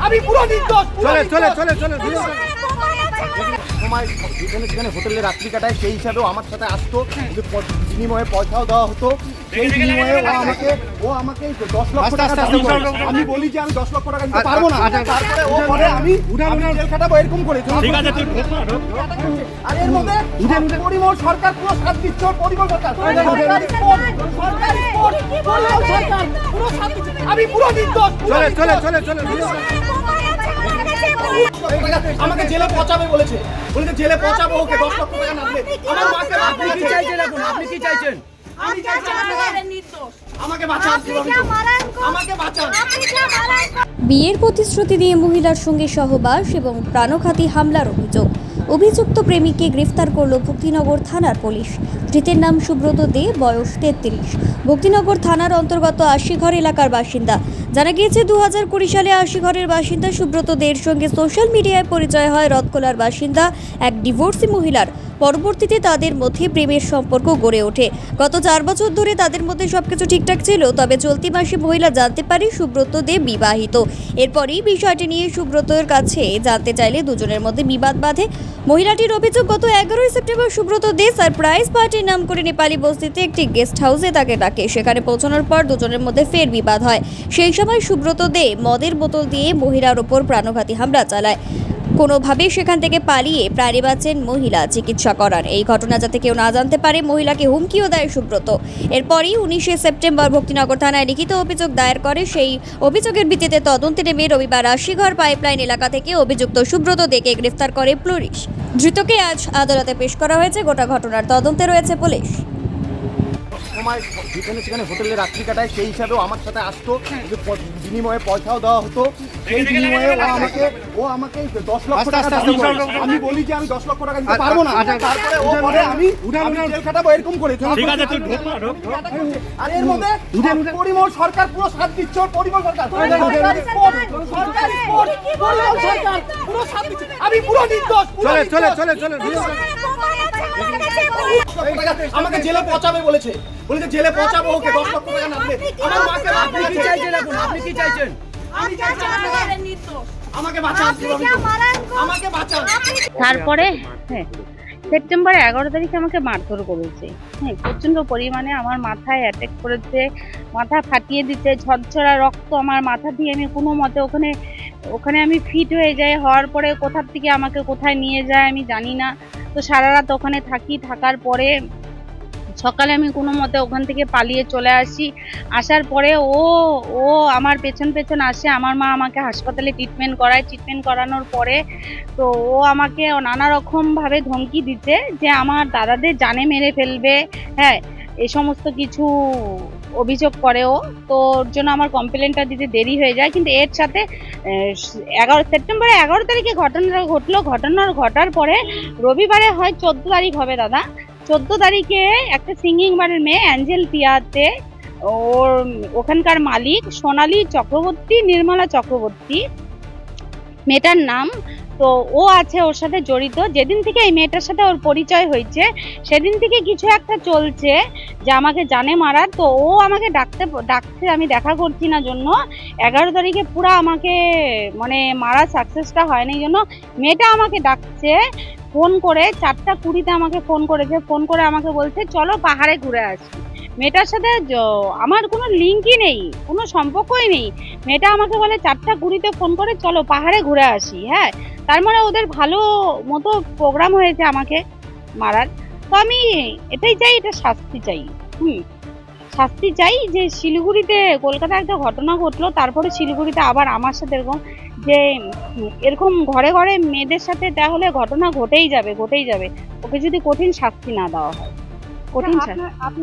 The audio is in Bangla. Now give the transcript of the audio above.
আমি পুরো নির্দোষ। চলে সময় যেখানে হোটেলে রাত্রি কাটায় সেই হিসাবেও আমার সাথে আসতো, বিনিময়ে পয়সাও দেওয়া হতো। সেই বিনিময়ে ও আমাকে 10 লক্ষ টাকা দাবি করে। আমি বলি যে আমি 10 লক্ষ টাকা দিতে পারবো না, তারপরে ও বলে আমি জেল খাটাবো এরকম করে। ঠিক আছে তুই আর এর মধ্যে পরিমল সরকার পুরো সাথ দিচ্ছে, পরিমল সরকার সরকারি স্পোর্ট সরকার পুরো সাথ দিচ্ছে। আমি পুরো নির্দোষ। চলে আমাকে জেলে পচাবে বলেছে জেলে পচাবো ওকে 10 লক্ষ টাকা না দিলে। আমার মাকে আপনি কি চাইছেন এখন? আপনি কি চাইছেন? আমি চাইছি আমাকে বাঁচান, আমাকে বাঁচান। বিয়ের প্রতিশ্রুতি দিয়ে মহিলার সঙ্গে সহবাস এবং প্রাণঘাতী হামলার অভিযোগ। অভিযুক্ত প্রেমিককে গ্রেফতার করল ভক্তিনগর থানার পুলিশ। ধৃতের নাম সুব্রত দে, বয়স 33, ভক্তিনগর থানার অন্তর্গত আশিঘর এলাকার বাসিন্দা। জানা গিয়েছে 2020 সালে আশিঘরের বাসিন্দা সুব্রত দের সঙ্গে সোশ্যাল মিডিয়ায় পরিচয় হয় রথখোলার বাসিন্দা এক ডিভোর্সি মহিলার। পরবর্তীতে তাদের মধ্যে প্রেমের সম্পর্ক গড়ে ওঠে। গত 4 বছর ধরে তাদের মধ্যে সবকিছু ঠিকঠাক ছিল, তবে চলতি মাসে মহিলা জানতে পারে সুব্রত দে বিবাহিত। এরপরই বিষয়টি নিয়ে সুব্রতর কাছে জানতে চাইলে দুজনের মধ্যে বিবাদ বাধে। মহিলাটির অভিযোগ, গত 11 সেপ্টেম্বর সুব্রত দে সারপ্রাইজ পার্টির নাম করে নেপালি বস্তিতে একটি গেস্ট হাউসে তাকে ডাকে। সেখানে পৌঁছানোর পর দুজনের মধ্যে ফের বিবাদ হয়। সেই সময় সুব্রত দে মদের বোতল দিয়ে মহিলার ওপর প্রাণঘাতী হামলা চালায়। কোনোভাবেই সেখান থেকে পালিয়ে প্রাণে বাঁচেন মহিলা, চিকিৎসা করান। এই ঘটনা যাতে কেউ না জানতে পারে মহিলাকে হুমকিও দেয় সুব্রত। এরপরই 19 সেপ্টেম্বর ভক্তিনগর থানায় লিখিত অভিযোগ দায়ের করে। সেই অভিযোগের ভিত্তিতে তদন্তে নেমে রবিবার আশিঘর পাইপলাইন এলাকা থেকে অভিযুক্ত সুব্রত দেকে গ্রেফতার করে পুলিশ। ধৃতকে আজ আদালতে পেশ করা হয়েছে। গোটা ঘটনার তদন্তে রয়েছে পুলিশ। সময় যেখানে হোটেলে রাত্রি কাটায় সেই হিসাবেও আমার সাথে আসতো, বিনিময়ে পয়সাও দেওয়া হতো। সেই বিনিময়ে ও আমাকে 10 লক্ষ টাকা দাবি করে। আমি বলি যে আমি 10 লক্ষ টাকা দিতে পারবো না, তারপরে ও বলে আমি জেল খাটাবো এরকম করে। ঠিক আছে তুই আর এর মধ্যে পরিমল সরকার পুরো সাথ দিচ্ছে, পরিমল সরকার সরকারি স্পোর্ট পরিমল সরকার পুরো সাথ দিচ্ছে। আমি পুরো নির্দোষ। চলে আমাকে জেলে পচাবে বলেছে জেলে পচাবো ওকে 10 লক্ষ টাকা না দিলে। আমার মাকে আপনি কি চাইছেন এখন? আপনি কি চাইছেন? আমি চাইছি আমাকে বাঁচান, আমাকে বাঁচান। তারপরে সেপ্টেম্বর 11 তারিখে আমাকে মারধর করেছে। প্রচন্ড পরিমাণে আমার মাথায় অ্যাটাক করেছে, মাথা ফাটিয়ে দিতে, ঝরঝরা রক্ত আমার মাথা দিয়ে। আমি কোনো মতে ওখানে আমি ফিট হয়ে যাই। হওয়ার পরে কোথার থেকে আমাকে কোথায় নিয়ে যায় আমি জানি না। তো সারা রাত ওখানে থাকার পরে সকালে আমি কোনো মতে ওখান থেকে পালিয়ে চলে আসি। আসার পরে ও আমার পেছন আসে। আমার মা আমাকে হাসপাতালে ট্রিটমেন্ট করায়। ট্রিটমেন্ট করানোর পরে তো ও আমাকে নানা রকমভাবে ধমকি দিচ্ছে যে আমার দাদাদের জানে মেরে ফেলবে। এই সমস্ত কিছু অভিযোগ করে ও। তো ওর জন্য আমার কমপ্লেনটা দিতে দেরি হয়ে যায়। কিন্তু এর সাথে সেপ্টেম্বরে 11 তারিখে ঘটনা ঘটলো। ঘটার পরে রবিবারে হয় 14 তারিখ হবে দাদা। 14 তারিখে একটা সিঙ্গিং বারের মেয়ে অ্যাঞ্জেল পিয়াতে, ওখানকার মালিক সোনালী চক্রবর্তী, নির্মলা চক্রবর্তী মেয়েটার নাম। তো ও আছে ওর সাথে জড়িত। যেদিন থেকে এই মেয়েটার সাথে ওর পরিচয় হয়েছে সেদিন থেকে কিছু একটা চলছে যে আমাকে জানে মারার। তো ও আমাকে ডাকছে আমি দেখা করছি না জন্য 11 তারিখে পুরো আমাকে মানে মারার সাকসেসটা হয়নি জন্য মেয়েটা আমাকে ডাকছে ফোন করে। 4:20 আমাকে ফোন করেছে। ফোন করে আমাকে বলছে চলো পাহাড়ে ঘুরে আসি। মেয়েটার সাথে আমার কোনো লিঙ্কই নেই, কোনো সম্পর্কই নেই। মেয়েটা আমাকে বলে 4:20 ফোন করে চলো পাহাড়ে ঘুরে আসি। তার মানে ওদের ভালো মতো প্রোগ্রাম হয়েছে আমাকে মারার। তো আমি এটাই চাই, এটা শাস্তি চাই। শাস্তি চাই যে শিলিগুড়িতে কলকাতায় একটা ঘটনা ঘটলো, তারপরে শিলিগুড়িতে আবার আমার সাথে এরকম ঘরে ঘরে মেয়েদের সাথে তাহলে ঘটনা ঘটেই যাবে। ওকে যদি কঠিন শাস্তি না দেওয়া হয়, কঠিন শাস্তি।